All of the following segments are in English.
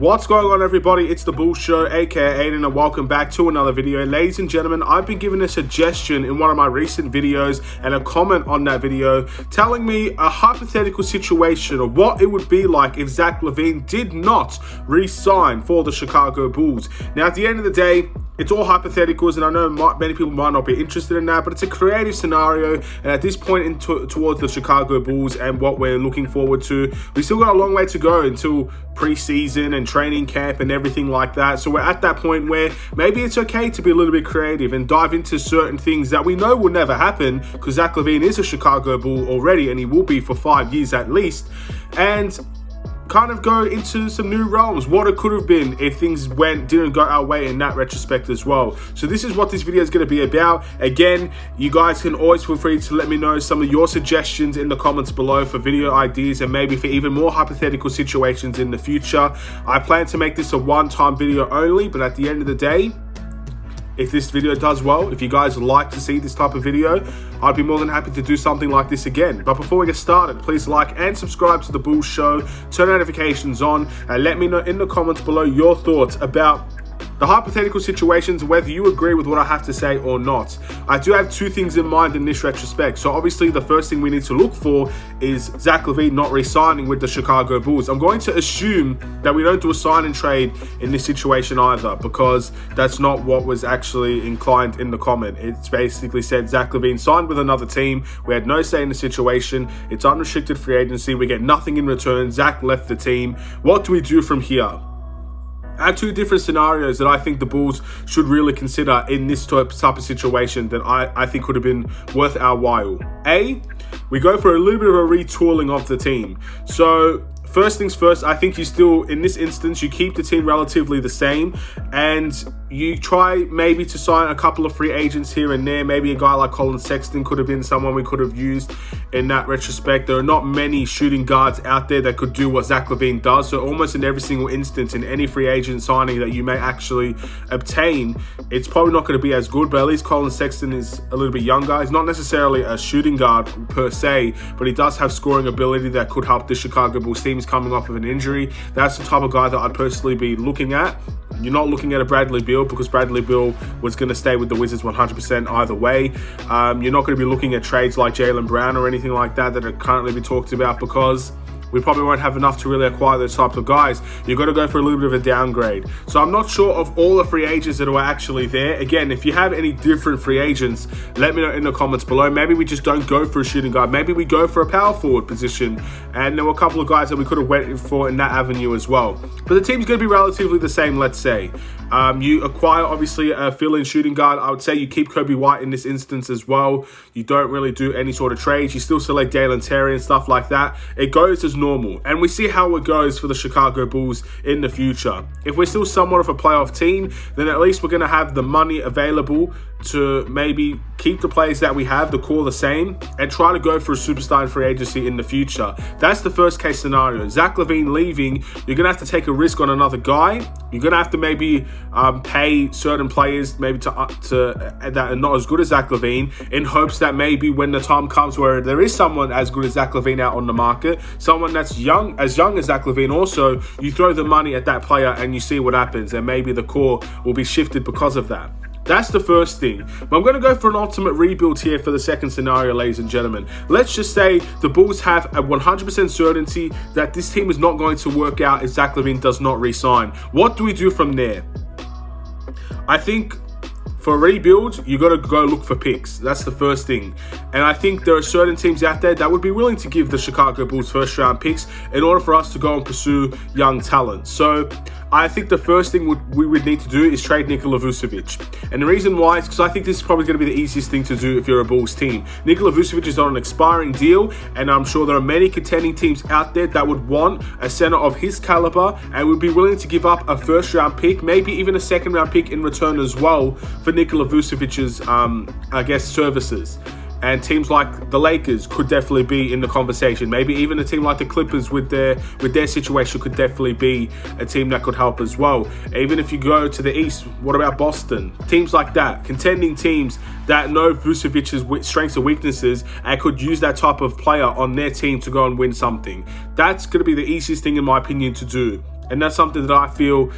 What's going on, everybody? It's the Bull Show, aka Aidan, and welcome back to another video. Ladies and gentlemen, I've been given a suggestion in one of my recent videos and a comment on that video telling me a hypothetical situation of what it would be like if Zach LaVine did not re-sign for the Chicago Bulls. Now, at the end of the day, it's all hypotheticals, and I know many people might not be interested in that, but it's a creative scenario, and at this point towards the Chicago Bulls and what we're looking forward to, we still got a long way to go until preseason and training camp and everything like that. So we're at that point where maybe it's okay to be a little bit creative and dive into certain things that we know will never happen, because Zach LaVine is a Chicago Bull already, and he will be for 5 years at least, and kind of go into some new realms, what it could have been if things didn't go our way in that retrospect as well. So this is what this video is going to be about. Again, you guys can always feel free to let me know some of your suggestions in the comments below for video ideas and maybe for even more hypothetical situations in the future. I plan to make this a one-time video only, but at the end of the day, if this video does well, if you guys like to see this type of video, I'd be more than happy to do something like this again. But before we get started, please like and subscribe to the Bull Show, turn notifications on, and let me know in the comments below your thoughts about the hypothetical situations, whether you agree with what I have to say or not. I do have two things in mind in this retrospect. So obviously the first thing we need to look for is Zach LaVine not re-signing with the Chicago Bulls. I'm going to assume that we don't do a sign and trade in this situation either, because that's not what was actually inclined in the comment. It's basically said Zach LaVine signed with another team. We had no say in the situation. It's unrestricted free agency. We get nothing in return. Zach left the team. What do we do from here? I have two different scenarios that I think the Bulls should really consider in this type of situation that I think would have been worth our while. A, we go for a little bit of a retooling of the team. So first things first, I think you still, in this instance, you keep the team relatively the same, and you try maybe to sign a couple of free agents here and there. Maybe a guy like Colin Sexton could have been someone we could have used in that retrospect. There are not many shooting guards out there that could do what Zach LaVine does. So almost in every single instance, in any free agent signing that you may actually obtain, it's probably not going to be as good, but at least Colin Sexton is a little bit younger. He's not necessarily a shooting guard per se, but he does have scoring ability that could help the Chicago Bulls team. He's coming off of an injury. That's the type of guy that I'd personally be looking at. You're not looking at a Bradley Beal, because Bradley Beal was going to stay with the Wizards 100% either way. You're not going to be looking at trades like Jaylen Brown or anything like that that are currently being talked about, because we probably won't have enough to really acquire those types of guys. You've got to go for a little bit of a downgrade. So I'm not sure of all the free agents that are actually there. Again, if you have any different free agents, let me know in the comments below. Maybe we just don't go for a shooting guard. Maybe we go for a power forward position. And there were a couple of guys that we could have went for in that avenue as well. But the team's going to be relatively the same, let's say. You acquire, obviously, a fill-in shooting guard. I would say you keep Kobe White in this instance as well. You don't really do any sort of trades. You still select Dalen Terry and stuff like that. It goes as normal. And we see how it goes for the Chicago Bulls in the future. If we're still somewhat of a playoff team, then at least we're going to have the money available to maybe keep the players that we have, the core the same, and try to go for a superstar in free agency in the future. That's the first case scenario. Zach LaVine leaving, you're going to have to take a risk on another guy. You're going to have to maybe pay certain players maybe that are not as good as Zach LaVine, in hopes that maybe when the time comes where there is someone as good as Zach LaVine out on the market, someone that's young as Zach LaVine also, you throw the money at that player and you see what happens, and maybe the core will be shifted because of that. That's the first thing. But I'm going to go for an ultimate rebuild here for the second scenario, ladies and gentlemen. Let's just say the Bulls have a 100% certainty that this team is not going to work out if Zach LaVine does not re-sign. What do we do from there? I think for a rebuild, you got to go look for picks. That's the first thing. And I think there are certain teams out there that would be willing to give the Chicago Bulls first round picks in order for us to go and pursue young talent. So I think the first thing we would need to do is trade Nikola Vucevic. And the reason why is because I think this is probably going to be the easiest thing to do if you're a Bulls team. Nikola Vucevic is on an expiring deal, and I'm sure there are many contending teams out there that would want a center of his caliber and would be willing to give up a first round pick, maybe even a second round pick in return as well for Nikola Vucevic's, services. And teams like the Lakers could definitely be in the conversation. Maybe even a team like the Clippers with their situation could definitely be a team that could help as well. Even if you go to the East, what about Boston? Teams like that, contending teams that know Vucevic's strengths and weaknesses and could use that type of player on their team to go and win something. That's going to be the easiest thing, in my opinion, to do. And that's something that I feel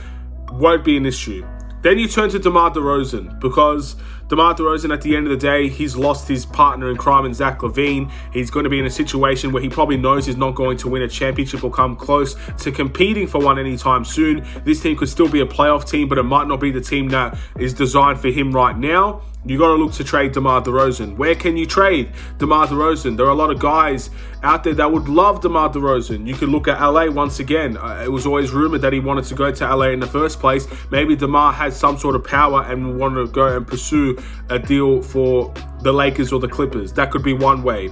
won't be an issue. Then you turn to DeMar DeRozan, because DeMar DeRozan, at the end of the day, he's lost his partner in crime in Zach LaVine. He's going to be in a situation where he probably knows he's not going to win a championship or come close to competing for one anytime soon. This team could still be a playoff team, but it might not be the team that is designed for him right now. You got to look to trade DeMar DeRozan. Where can you trade DeMar DeRozan? There are a lot of guys out there that would love DeMar DeRozan. You could look at LA once again. It was always rumored that he wanted to go to LA in the first place. Maybe DeMar has some sort of power and wanted to go and pursue a deal for the Lakers or the Clippers. That could be one way.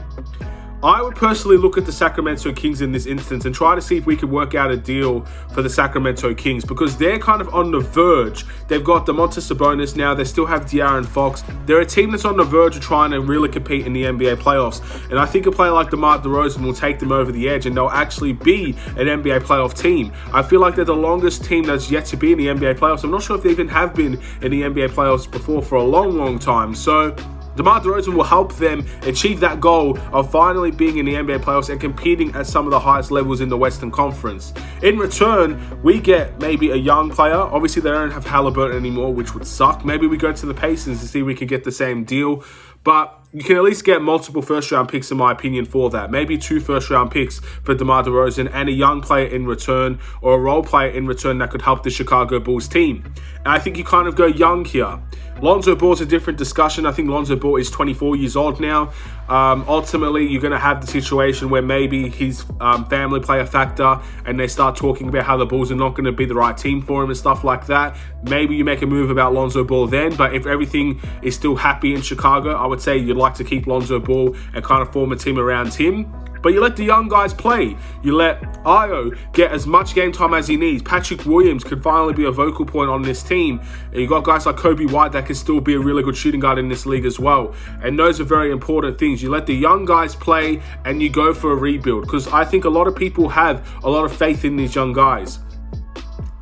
I would personally look at the Sacramento Kings in this instance and try to see if we could work out a deal for the Sacramento Kings, because they're kind of on the verge. They've got Domantas Sabonis now. They still have De'Aaron Fox. They're a team that's on the verge of trying to really compete in the NBA playoffs. And I think a player like DeMar DeRozan will take them over the edge, and they'll actually be an NBA playoff team. I feel like they're the longest team that's yet to be in the NBA playoffs. I'm not sure if they even have been in the NBA playoffs before for a long, long time. So DeMar DeRozan will help them achieve that goal of finally being in the NBA playoffs and competing at some of the highest levels in the Western Conference. In return, we get maybe a young player. Obviously, they don't have Halliburton anymore, which would suck. Maybe we go to the Pacers to see if we can get the same deal. But you can at least get multiple first-round picks, in my opinion, for that. Maybe 2 first-round picks for DeMar DeRozan and a young player in return, or a role player in return that could help the Chicago Bulls team. And I think you kind of go young here. Lonzo Ball's a different discussion. I think Lonzo Ball is 24 years old now. Ultimately, you're going to have the situation where maybe his family play a factor and they start talking about how the Bulls are not going to be the right team for him and stuff like that. Maybe you make a move about Lonzo Ball then, but if everything is still happy in Chicago, I would say you'd like to keep Lonzo Ball and kind of form a team around him. But you let the young guys play. You let Io get as much game time as he needs. Patrick Williams could finally be a vocal point on this team. And you got guys like Kobe White that can still be a really good shooting guard in this league as well. And those are very important things. You let the young guys play and you go for a rebuild. Because I think a lot of people have a lot of faith in these young guys.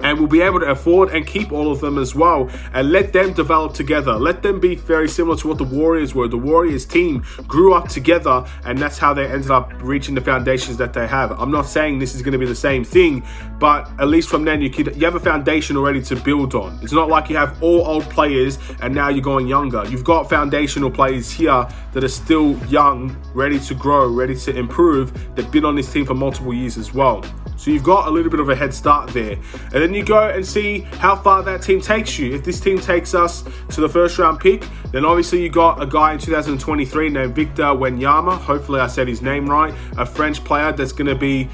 And we'll be able to afford and keep all of them as well, and let them develop together. Let them be very similar to what the Warriors were. The Warriors team grew up together, and that's how they ended up reaching the foundations that they have. I'm not saying this is going to be the same thing, but at least from then you have a foundation already to build on. It's not like you have all old players and now you're going younger. You've got foundational players here that are still young, ready to grow, ready to improve. They've been on this team for multiple years as well. So you've got a little bit of a head start there. And then you go and see how far that team takes you. If this team takes us to the first round pick, then obviously you got a guy in 2023 named Victor Wembanyama. Hopefully I said his name right. A French player that's going to be,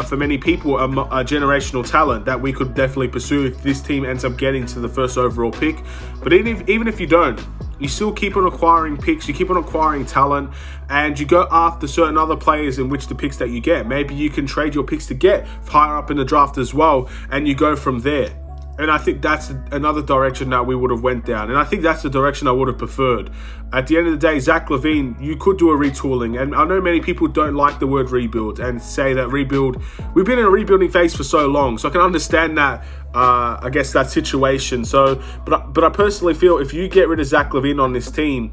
for many people, a generational talent that we could definitely pursue if this team ends up getting to the first overall pick. But even if you don't, you still keep on acquiring picks, you keep on acquiring talent, and you go after certain other players in which the picks that you get. Maybe you can trade your picks to get higher up in the draft as well, and you go from there. And I think that's another direction that we would have went down. And I think that's the direction I would have preferred. At the end of the day, Zach LaVine, you could do a retooling. And I know many people don't like the word rebuild and say that rebuild, we've been in a rebuilding phase for so long. So I can understand that, I guess, that situation. So, but I personally feel if you get rid of Zach LaVine on this team,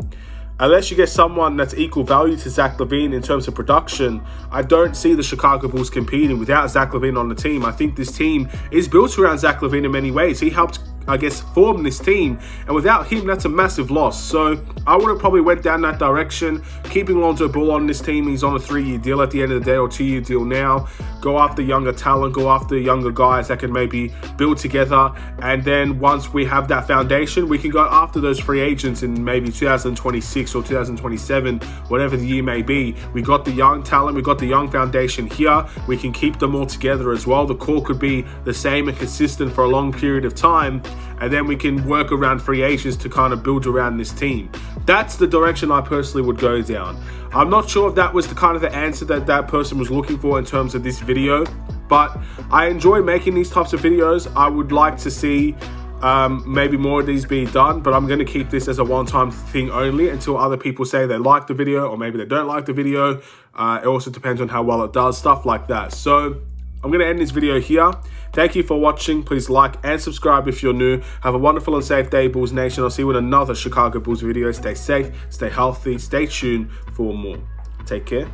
unless you get someone that's equal value to Zach LaVine in terms of production, I don't see the Chicago Bulls competing without Zach LaVine on the team. I think this team is built around Zach LaVine in many ways. He helped, I guess, form this team, and without him, that's a massive loss. So I would have probably went down that direction, keeping Lonzo Ball on this team. He's on a 3-year deal at the end of the day, or 2-year deal now. Go after younger talent, go after younger guys that can maybe build together, and then once we have that foundation, we can go after those free agents in maybe 2026 or 2027, whatever the year may be. We got the young talent, we got the young foundation here. We can keep them all together as well. The core could be the same and consistent for a long period of time, and then we can work around free agents to kind of build around this team. That's the direction I personally would go down. I'm not sure if that was the kind of the answer that that person was looking for in terms of this video, but I enjoy making these types of videos. I would like to see maybe more of these be done, but I'm going to keep this as a one-time thing only until other people say they like the video, or maybe they don't like the video. It also depends on how well it does, stuff like that. So I'm going to end this video here. Thank you for watching. Please like and subscribe if you're new. Have a wonderful and safe day, Bulls Nation. I'll see you in another Chicago Bulls video. Stay safe, stay healthy, stay tuned for more. Take care.